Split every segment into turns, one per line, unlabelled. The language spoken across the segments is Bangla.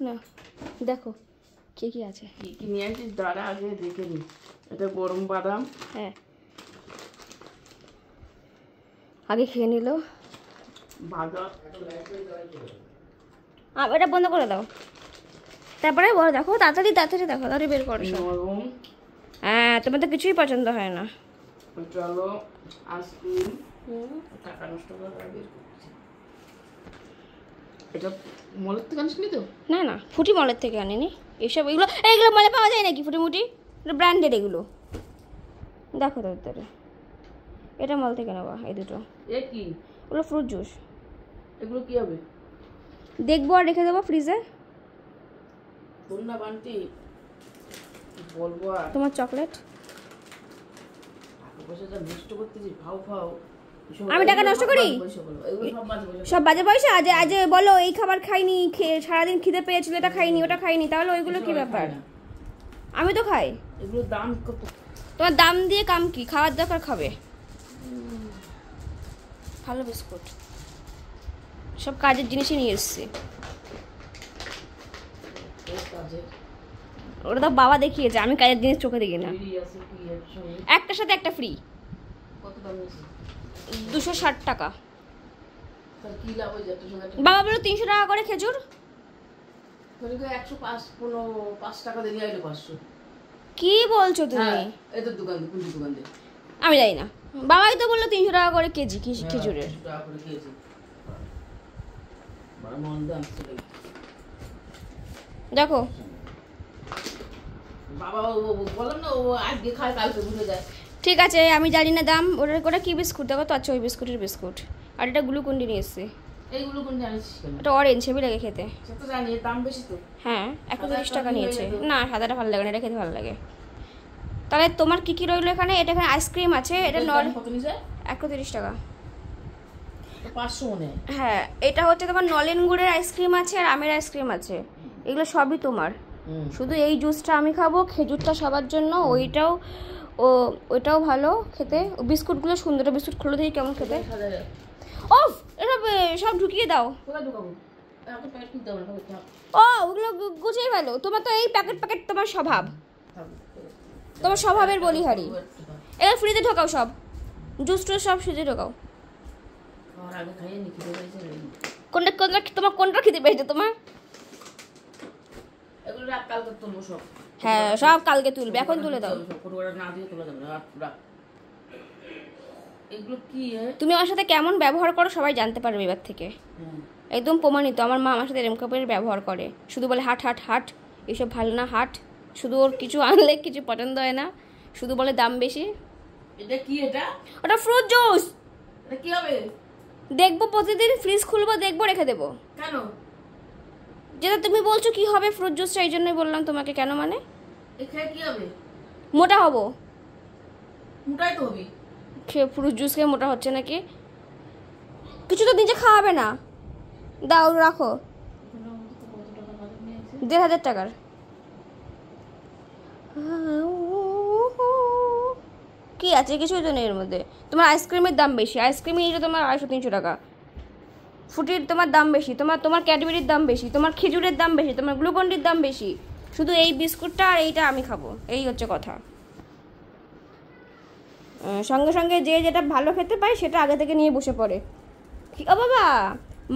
না দেখো কি কি আছে।
কি নিয়ে আসিস দাঁড়া আগে দেখে নি। এটা গরম বাদাম।
হ্যাঁ আগে খেয়ে নিল।
ভাজা।
এটা বন্ধ করে দাও, তারপরে বলো। দেখো তাড়াতাড়ি তাড়াতাড়ি দেখো, তাড়াতাড়ি বের করো সব।
নরম।
হ্যাঁ তোমার তো কিছুই পছন্দ হয় না।
চলো আইসক্রিম। টাকা নষ্ট করে বের করছি। এটা মলের থেকে আনিসনি তো?
না না ফুটি মলের থেকে আনিনি। এইসব এগুলো এইগুলো মলে পাওয়া যায় নাকি? ফুটি মুটি ব্র্যান্ডেড এগুলো। দেখো তাড়াতাড়ি, এটা মল থেকে নেওয়া। এই দুটো
এ কি?
ওগুলো ফ্রুট জুস।
এগুলো কি হবে?
দেখবো আর রেখে দেবো ফ্রিজে।
তোর না বান্টি বলবো। আর
তোমার চকলেট।
টাকা পয়সা যা নষ্ট করতেছিস ফাও ফাও।
আমি টাকা নষ্ট করি? সব বাজে পয়সা। আজ আজ বলো এই খাবার খাইনি, সারাদিন খিদে পেয়েছিল, এটা খাইনি ওটা খাইনি, তাহলে ওইগুলো কি ব্যাপার? আমি তো খাই।
এগুলো দাম কত?
তোমার দাম দিয়ে কাম কি? খাওয়ার দরকার খাবে। ভালো বিস্কুট, সব কাজের জিনিসই নিয়ে এসছি। ওটা তো বাবা দেখিয়েছে, আমি কাজের জিনিস চোখে দেখি না। একটার সাথে একটা ফ্রি।
কত দাম নিয়েছে?
260 টাকা।
কি লাভ হয়ে যাচ্ছে?
বাবা বলো 300 টাকা করে খেজুর।
105 টাকা দিয়ে আইলো 500।
কি বলছো তুমি?
এদের দোকান কোন দোকান দিয়ে?
আমি জানি না, বাবাই তো বললো 300 টাকা করে কেজি খেজুরের।
টাকা করে খেয়েছি। বড় মন দাম ছিল।
দেখো
বাবা বললাম না ও আজকে খায় কালকে ভুলে যায়।
ঠিক আছে আমি জানি না দাম। ওটা কি বিস্কুট দেখো তো? আচ্ছা ওই বিস্কুটের বিস্কুট। আর এটা গ্লুকন্ডি নিয়ে এসছি।
এইগুলো কোন জানিস কেন?
এটা অরেঞ্জ, হেভি লাগে খেতে।
সে তো জানি দাম বেশি তো।
হ্যাঁ 130 টাকা নিয়েছে। না সাদাটা ভালো লাগে না, এটা খেতে ভালো লাগে। তাহলে তোমার কি কি রইলো এখানে? এটা এখানে আইসক্রিম আছে। এটা
কত নিছে?
130 টাকা।
500 মনে।
হ্যাঁ এটা হচ্ছে তোমার নলেন গুড়ের আইসক্রিম আছে আর আমের আইসক্রিম আছে। এগুলো সবই তোমার। শুধু এই জুসটা আমি খাবো, খেজুরটা সবার জন্য। ওইটাও ভালো খেতে। বিস্কুটগুলো সুন্দর। বিস্কুট খুলে দিয়ে কেমন খেতে। ওফ এসব সব ঢুকিয়ে দাও। ও ওগুলো গুছিয়ে ফেলো। তোমার তো এই প্যাকেট প্যাকেট তোমার স্বভাব। তোমার স্বভাবের বলিহারি। এবার ফ্রিজে ঢোকাও সব জুস টুস, সব ফ্রিজে ঢোকাও। কোনটা কোনটা তোমার কোনটা খেতে পেয়েছে তোমার? হ্যাঁ সব কালকে তুলবে, এখন তুলে দাও। তুমি আমার সাথে কেমন ব্যবহার করো সবাই জানতে পারবে এবার থেকে। একদম প্রমাণিত। আমার মা আমার সাথে এরকম করে ব্যবহার করে। শুধু বলে হাট হাট হাট, এইসব ভালো না হাট। শুধু ওর কিছু আনলে কিছু পছন্দ হয় না, শুধু বলে দাম বেশি।
এটা কি? এটা
ওটা ফ্রুট জুস।
এটা কি হবে?
দেখবো প্রতিদিন, ফ্রিজ খুলবো, দেখবো, রেখে দেবো।
কেন?
যেটা তুমি বলছো কি হবে ফ্রুট জুসটা, এই জন্যই বললাম তোমাকে। কেন মানে?
এখানে কি হবে?
মোটা হবো।
মোটাই তো হবি।
ফ্রুট জুস খেয়ে মোটা হচ্ছে নাকি? কিছু তো নিজে খাওয়াবে না। দাও রাখো। 1,500 টাকার। কি আছে? কিছুই তো নেই এর মধ্যে। তোমার আইসক্রিমের দাম বেশি। আইসক্রিমই এটা তোমার 250-300 টাকা। ফুটির তোমার দাম বেশি, তোমার ক্যাডবেরির দাম বেশি, তোমার খেজুরের দাম বেশি, তোমার গ্লুকন্ডির দাম বেশি। শুধু এই বিস্কুটটা আর এইটা আমি খাবো, এই হচ্ছে কথা। সঙ্গে সঙ্গে যে যেটা ভালো খেতে পায় সেটা আগে থেকে নিয়ে বসে পড়ে। ও বাবা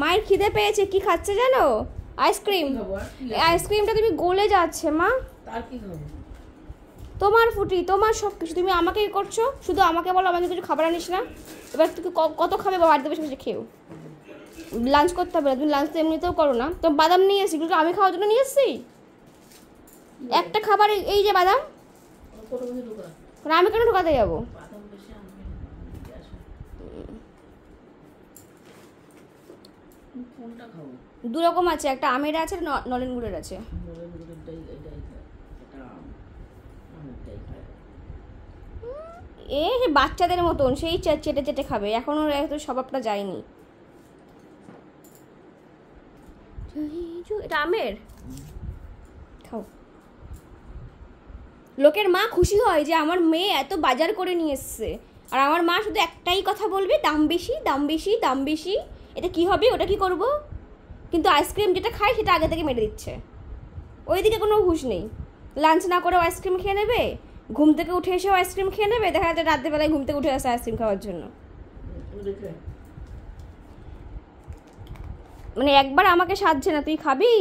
মায়ের খিদে পেয়েছে, কি খাচ্ছে জানো? আইসক্রিম। আইসক্রিমটা তুমি গলে যাচ্ছে মা।
তার কি খাবো?
তোমার ফুটি, তোমার সব কিছু। তুমি আমাকেই করছো, শুধু আমাকে বলো আমাকে কিছু খাবার আনিস না। এবার তুমি কত খাবে বা বাড়িতে বসে বসে খেও। লাঞ্চ করতে হবে না, তুমি লাঞ্চ তো এমনিতেও করো না। তো বাদাম নিয়ে এসেছি, কিন্তু আমি খাওয়ার জন্য নিয়ে এসেছি একটা খাবার। এই যে বাদাম, আমি কেন ঢোকাতে যাবো? দু রকম আছে, একটা আমের আছে, নলেন গুড়ের আছে। এ বাচ্চাদের মতন সেই চেটে চেটে খাবে, এখনো এত স্বভাবটা যায়নি। এটা আমের খাও। লোকের মা খুশি হয় যে আমার মেয়ে এত বাজার করে নিয়ে এসছে, আর আমার মা শুধু একটাই কথা বলবে, দাম বেশি দাম বেশি দাম বেশি। এটা কি হবে, ওটা কি করব? কিন্তু আইসক্রিম যেটা খায় সেটা আগে থেকে মেরে দিচ্ছে। ওইদিকে কোনো হুঁশ নেই। লাঞ্চ না করেও আইসক্রিম খেয়ে নেবে, ঘুম থেকে উঠে এসেও আইসক্রিম খেয়ে নেবে, দেখা যাচ্ছে রাত্রেবেলায় ঘুম থেকে উঠে আসে আইসক্রিম খাওয়ার জন্য।
দেখে
মানে একবার আমাকে সাধছে না, তুই খাবি?